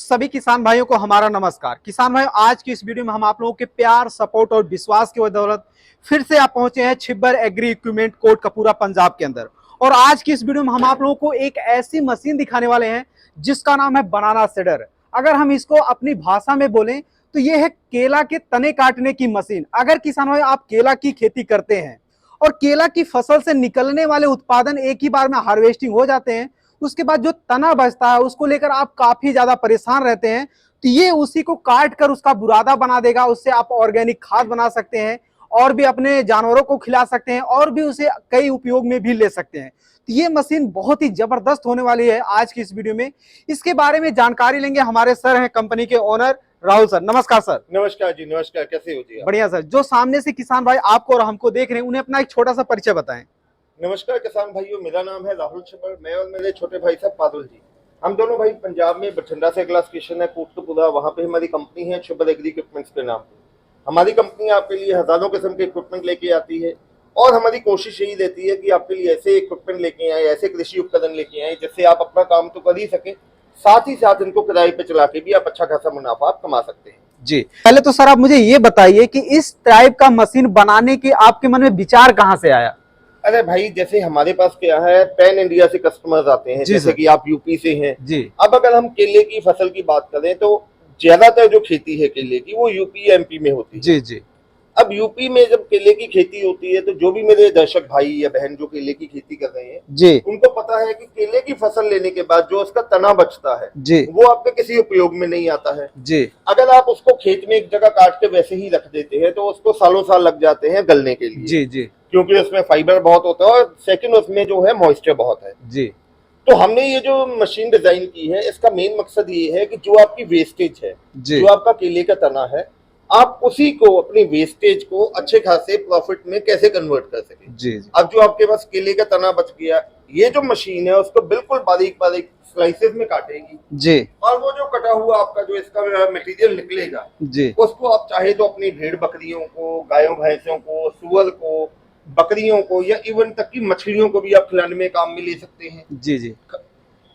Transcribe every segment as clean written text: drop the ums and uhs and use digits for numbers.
सभी किसान भाइयों को हमारा नमस्कार। किसान भाइयों, आज की इस वीडियो में हम आप लोगों के प्यार, सपोर्ट और विश्वास की बदौलत फिर से आप पहुंचे हैं छिब्बर एग्री इक्विपमेंट कोटकपूरा पंजाब के अंदर। और आज की इस वीडियो में हम आप लोगों को एक ऐसी मशीन दिखाने वाले हैं जिसका नाम है बनाना सीडर। अगर हम इसको अपनी भाषा में बोलें तो ये है केला के तने काटने की मशीन। अगर किसान भाई आप केला की खेती करते हैं और केला की फसल से निकलने वाले उत्पादन एक ही बार में हार्वेस्टिंग हो जाते हैं, उसके बाद जो तना बचता है उसको लेकर आप काफी ज्यादा परेशान रहते हैं, तो ये उसी को काट कर उसका बुरादा बना देगा। उससे आप ऑर्गेनिक खाद बना सकते हैं और भी अपने जानवरों को खिला सकते हैं और भी उसे कई उपयोग में भी ले सकते हैं। तो ये मशीन बहुत ही जबरदस्त होने वाली है। आज की इस वीडियो में इसके बारे में जानकारी लेंगे। हमारे सर हैं कंपनी के ओनर राहुल सर। नमस्कार सर। नमस्कार जी, नमस्कार। कैसे हो जी आप? बढ़िया सर। जो सामने से किसान भाई आपको और हमको देख रहे हैं उन्हें अपना एक छोटा सा परिचय बताएं। नमस्कार किसान भाइयों, मेरा नाम है राहुल छिब्बर। मैं और मेरे छोटे भाई साहब पारुल जी, हम दोनों भाई पंजाब में बठिंडा से अगला स्टेशन है कोटकपूरा, वहाँ पे हमारी कंपनी है छिब्बर एग्री इक्विपमेंट्स के नाम पे। हमारी कंपनी आपके लिए हजारों किस्म के इक्विपमेंट लेके आती है और हमारी कोशिश यही रहती है कि आपके लिए ऐसे इक्विपमेंट लेके आए, ऐसे कृषि उपकरण लेके आए जिससे आप अपना काम तो कर ही सके, साथ ही साथ इनको किराए पे चला के भी आप अच्छा खासा मुनाफा आप कमा सकते हैं। जी, पहले तो सर आप मुझे ये बताइए कि इस टाइप का मशीन बनाने के आपके मन में विचार कहाँ से आया? अरे भाई, जैसे हमारे पास क्या है, पैन इंडिया से कस्टमर्स आते हैं, जैसे कि आप यूपी से हैं जी। अब अगर हम केले की फसल की बात करें तो ज्यादातर जो खेती है केले की वो यूपी एमपी में होती है। जी जी। अब यूपी में जब केले की खेती होती है तो जो भी मेरे दर्शक भाई या बहन जो केले की खेती कर रहे हैं जी, उनको पता है कि केले की फसल लेने के बाद जो उसका तना बचता है जी, वो आपके किसी उपयोग में नहीं आता है। जी, अगर आप उसको खेत में एक जगह काट के वैसे ही रख देते हैं तो उसको सालों साल लग जाते हैं गलने के लिए। जी, जी, क्योंकि उसमें फाइबर बहुत होता है और सेकंड उसमें जो है मॉइस्चर बहुत है। जी, तो हमने ये जो मशीन डिजाइन की है इसका मेन मकसद ये है कि जो आपकी वेस्टेज है, जी, जो आपका केले का तना है, आप उसी को अपनी वेस्टेज को अच्छे खासे प्रॉफिट में कैसे कन्वर्ट कर सके। जी, जी, अब जो आपके पास केले का तना बच गया, ये जो मशीन है उसको बिल्कुल बारीक बारीक स्लाइसेस में काटेगी जी, और वो जो कटा हुआ आपका जो इसका मटेरियल निकलेगा जी, उसको आप चाहे तो अपनी भेड़ बकरियों को, गायों भैंसों को, सुअर को, बकरियों को या इवन तक की मछलियों को भी आप खिलाने में काम में ले सकते हैं। जी, जी,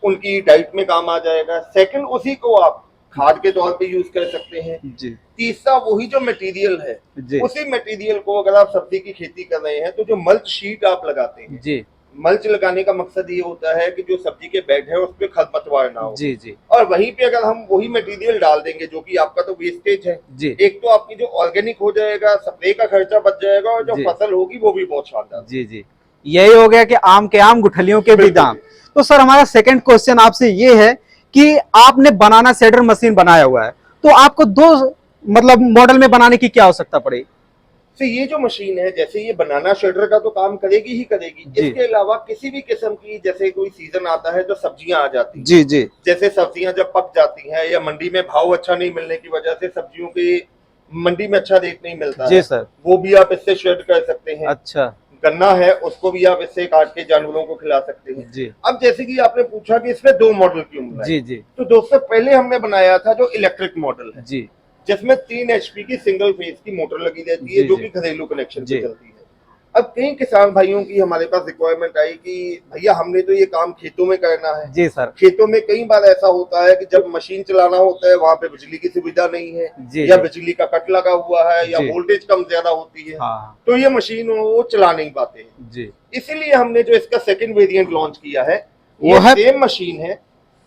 उनकी डाइट में काम आ जाएगा। सेकंड, उसी को आप खाद के तौर पे यूज कर सकते हैं। जी, तीसरा, वही जो मटेरियल है जी, उसी मटेरियल को अगर आप सब्जी की खेती कर रहे हैं तो जो मल्च शीट आप लगाते हैं, जी, मल्च लगाने का मकसद ये होता है कि जो सब्जी के बेड है उस पर खरपतवार ना हो। जी, जी, और वहीं पे अगर हम वही मटेरियल डाल देंगे जो कि आपका तो वेस्टेज है, जी, एक तो आपकी जो ऑर्गेनिक हो जाएगा, स्प्रे का खर्चा बच जाएगा और जो जी, फसल होगी वो भी बहुत शानदार। जी, जी। यही हो गया कि आम के आम गुठलियों के भी दाम। तो सर हमारा सेकंड क्वेश्चन आपसे ये है कि आपने बनाना सीडर मशीन बनाया हुआ है, तो आपको दो मतलब मॉडल में बनाने की क्या आवश्यकता पड़ी? तो ये जो मशीन है, जैसे ये बनाना शेडर का तो काम करेगी ही करेगी, इसके अलावा किसी भी किस्म की, जैसे कोई सीजन आता है तो सब्जियां आ जाती हैं, जी, जी, जैसे सब्जियां जब पक जाती हैं या मंडी में भाव अच्छा नहीं मिलने की वजह से सब्जियों के मंडी में अच्छा रेट नहीं मिलता जी है, सर, वो भी आप इससे शेड कर सकते हैं। अच्छा, गन्ना है उसको भी आप इससे काट के जानवरों को खिला सकते हैं। जी, अब जैसे कि आपने पूछा कि इसमें दो मॉडल क्यों बनाए, जी, जी, तो दोस्तों पहले हमने बनाया था जो इलेक्ट्रिक मॉडल है, जी, जिसमें 3 HP की सिंगल फेज की मोटर लगी रहती है, जी, जो जी, कि घरेलू कनेक्शन जी, पे चलती है। अब कई किसान भाइयों की हमारे पास रिक्वायरमेंट आई कि भैया हमने तो ये काम खेतों में करना है। जी सर, खेतों में कई बार ऐसा होता है कि जब मशीन चलाना होता है वहां पे बिजली की सुविधा नहीं है, जी, या जी, बिजली का कट लगा हुआ है, या जी, वोल्टेज कम ज्यादा होती है, हाँ, तो ये मशीन वो चला नहीं पाते हैं। जी, इसीलिए हमने जो इसका सेकंड वेरिएंट लॉन्च किया है, वो ये है सेम मशीन है,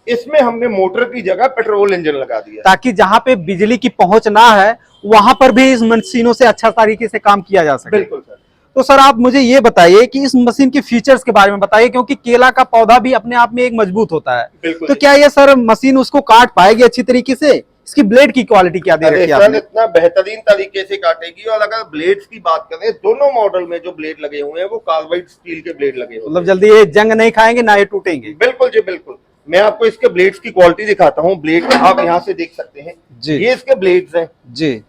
इसमें हमने मोटर की जगह पेट्रोल इंजन लगा दिया, ताकि जहां पे बिजली की पहुंच ना है वहां पर भी इस मशीनों से अच्छा तरीके से काम किया जा सके। बिल्कुल सर। तो सर आप मुझे ये बताइए कि इस मशीन के फीचर्स के बारे में बताइए, क्योंकि केला का पौधा भी अपने आप में एक मजबूत होता है, बिल्कुल तो क्या ये सर मशीन उसको काट पाएगी अच्छी तरीके से? इसकी ब्लेड की क्वालिटी क्या दे रखी है सर, आपने? इतना बेहतरीन तरीके से काटेगी। और अगर ब्लेड्स की बात करें, दोनों मॉडल में जो ब्लेड लगे हुए हैं वो कार्बाइड स्टील के ब्लेड लगे हुए हैं। मतलब जल्दी ये जंग नहीं खाएंगे ना ये टूटेंगे? बिल्कुल जी, बिल्कुल। मैं आपको इसके ब्लेड्स की क्वालिटी दिखाता हूँ। ब्लेड आप यहाँ से देख सकते हैं, जी, ये इसके ब्लेड्स हैं। जी,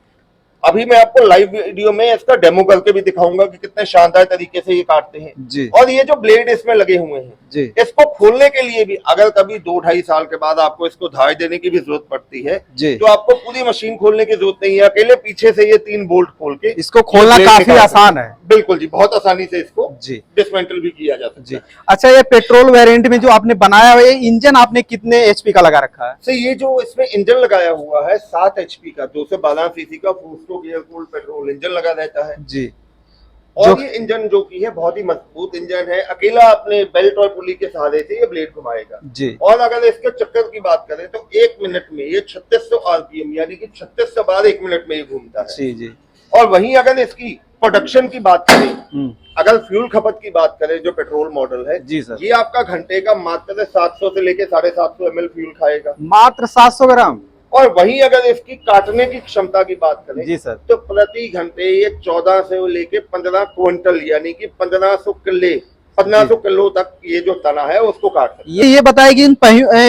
अभी मैं आपको लाइव वीडियो में इसका डेमो करके भी दिखाऊंगा कि कितने शानदार तरीके से ये काटते हैं जी। और ये जो ब्लेड इसमें लगे हुए हैं जी। इसको खोलने के लिए भी अगर कभी 2-2.5 साल के बाद आपको इसको धार देने की भी जरूरत पड़ती है जी। तो आपको पूरी मशीन खोलने की जरूरत नहीं है, अकेले पीछे से ये 3 बोल्ट खोल के इसको खोलना ब्लेड काफी निकाल आसान है। बिल्कुल जी, बहुत आसानी से इसको जी। डिसमेंटल भी किया जा सकता जी। है। अच्छा, ये पेट्रोल वेरिएंट में जो आपने बनाया हुआ है इंजन आपने कितने एचपी का लगा रखा है? तो ये जो इसमें इंजन लगाया हुआ है 7 एचपी का 212 सीसी का four stroke air cooled petrol engine लगा रहता है जी। और ये इंजन जो की है बहुत ही मजबूत इंजन है, अकेला अपने बेल्ट और पुली के सहारे से ये ब्लेड घुमाएगा जी। और अगर इसके चक्कर की बात करें तो 1 मिनट में ये 3600 आरपीएम यानी कि 3600 बार 1 मिनट में ही घूमता है। जी। जी। और वहीं अगर इसकी प्रोडक्शन की बात करें, अगर फ्यूल खपत की बात करें जो पेट्रोल मॉडल है जी सर, ये आपका घंटे का मात्र 700 से लेके 750 ml फ्यूल खाएगा, मात्र 700 ग्राम। और वहीं अगर इसकी काटने की क्षमता की बात करें जी सर, तो प्रति घंटे ये 14 से लेके 15 क्विंटल यानी कि 1500 किलो तक ये जो तना है उसको काट सकता है। ये बताइए कि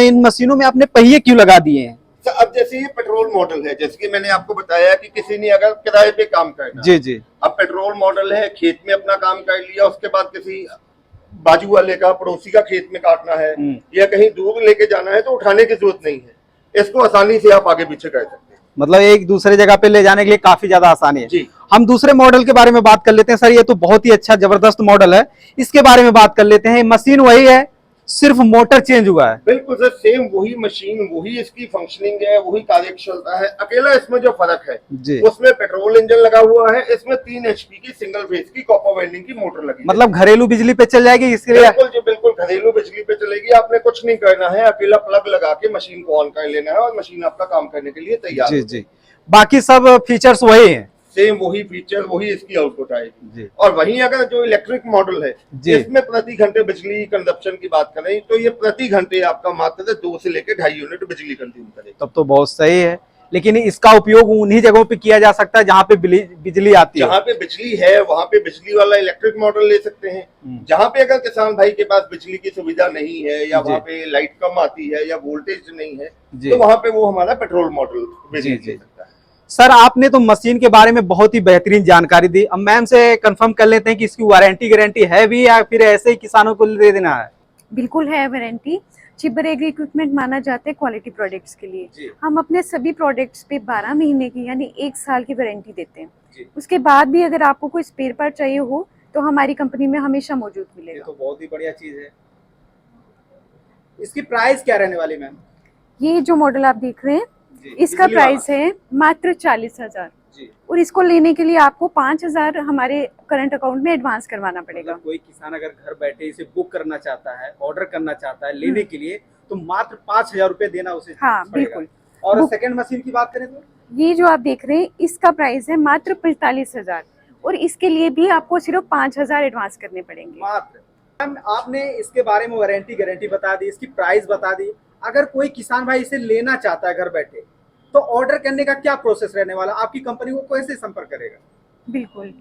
इन मशीनों में आपने पहिए क्यों लगा दिए हैं? तो अब जैसे ये पेट्रोल मॉडल है, जैसे कि मैंने आपको बताया कि किसी ने अगर किराए पे काम करना, जी जी, अब पेट्रोल मॉडल है, खेत में अपना काम कर लिया, उसके बाद किसी बाजू वाले का पड़ोसी का खेत में काटना है या कहीं दूर लेके जाना है तो उठाने की जरूरत नहीं है, इसको आसानी से आप आगे पीछे कर सकते हैं। मतलब एक दूसरे जगह पे ले जाने के लिए काफी ज्यादा आसानी है जी। हम दूसरे मॉडल के बारे में बात कर लेते हैं। सर ये तो बहुत ही अच्छा जबरदस्त मॉडल है, इसके बारे में बात कर लेते हैं। मशीन वही है, सिर्फ मोटर चेंज हुआ है। बिल्कुल सर, सेम वही मशीन, वही इसकी फंक्शनिंग है, वही कार्यक्षमता है, अकेला इसमें जो फर्क है जी, उसमें पेट्रोल इंजन लगा हुआ है, इसमें 3 एचपी की सिंगल फेज की कॉपर वाइंडिंग की मोटर लगी है। मतलब घरेलू बिजली पे चल जाएगी इसके लिए? बिल्कुल जी बिल्कुल, घरेलू बिजली पे चलेगी, आपने कुछ नहीं करना है, अकेला प्लग लगा के मशीन को ऑन कर लेना है और मशीन आपका काम करने के लिए तैयार जी है। जी, बाकी सब फीचर्स वही हैं। सेम वही फीचर, वही इसकी आउटपुट आएगी जी। और वहीं अगर जो इलेक्ट्रिक मॉडल है जी। इसमें प्रति घंटे बिजली कंजप्शन की बात करें तो ये प्रति घंटे आपका मात्र 2 से लेकर 2.5 यूनिट बिजली कंज्यूम करेगा। तब तो बहुत सही है, लेकिन इसका उपयोग उन्हीं जगहों पे किया जा सकता है जहाँ पे बिजली आती है। जहाँ पे बिजली है वहाँ पे बिजली वाला इलेक्ट्रिक मॉडल ले सकते हैं। जहाँ पे अगर किसान भाई के पास बिजली की सुविधा नहीं है या वहाँ पे लाइट कम आती है या वोल्टेज नहीं है तो वहाँ पे वो हमारा पेट्रोल मॉडल बिजली ले सकता है। सर आपने तो मशीन के बारे में बहुत ही बेहतरीन जानकारी दी। अब मैम से कंफर्म कर लेते हैं कि इसकी वारंटी गारंटी है भी या फिर ऐसे ही किसानों को दे देना है? बिल्कुल है वारंटी। छिब्बर एग्री इक्विपमेंट माना जाता है क्वालिटी प्रोडक्ट्स के लिए। हम अपने सभी प्रोडक्ट्स पे 12 महीने की यानी 1 साल की वारंटी देते हैं। उसके बाद भी अगर आपको कोई स्पेयर पार्ट चाहिए हो तो हमारी कंपनी में हमेशा मौजूद मिलेगा। ये तो बहुत ही बढ़िया चीज है। इसकी प्राइस क्या रहने वाली मैम? ये जो मॉडल आप देख रहे हैं इसका प्राइस है मात्र 40,000 और इसको लेने के लिए आपको 5,000 हमारे करंट अकाउंट में एडवांस करवाना पड़ेगा। कोई किसान अगर घर बैठे इसे बुक करना चाहता है, ऑर्डर करना चाहता है लेने के लिए, तो मात्र 5,000 रुपए देना उसे। हाँ बिल्कुल। और सेकंड मशीन की बात करें तो ये जो आप देख रहे हैं इसका प्राइस है मात्र 45,000 और इसके लिए भी आपको सिर्फ 5,000 एडवांस करने पड़ेंगे मात्र। मैम आपने इसके बारे में वारंटी गारंटी बता दी, इसकी प्राइस बता दी। अगर कोई किसान भाई इसे लेना चाहता है घर बैठे तो ऑर्डर करने का क्या प्रोसेस रहने वाला? आपकी कंपनी को कैसे संपर्क करेगा? बिल्कुल,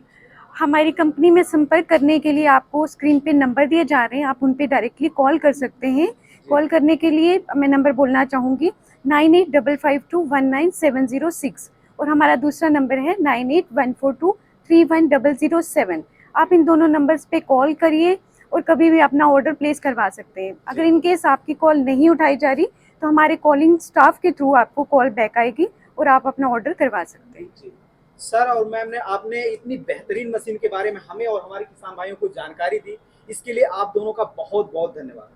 हमारी कंपनी में संपर्क करने के लिए आपको स्क्रीन पे नंबर दिए जा रहे हैं, आप उन पे डायरेक्टली कॉल कर सकते हैं। कॉल करने के लिए मैं नंबर बोलना चाहूँगी 9855219706 और हमारा दूसरा नंबर है 9814231007। आप इन दोनों नंबर्स पे कॉल करिए और कभी भी अपना ऑर्डर प्लेस करवा सकते हैं। अगर इन केस आपकी कॉल नहीं उठाई जा रही तो हमारे कॉलिंग स्टाफ के थ्रू आपको कॉल बैक आएगी और आप अपना ऑर्डर करवा सकते हैं। सर और मैम ने आपने इतनी बेहतरीन मशीन के बारे में हमें और हमारे किसान भाइयों को जानकारी दी, इसके लिए आप दोनों का बहुत बहुत धन्यवाद।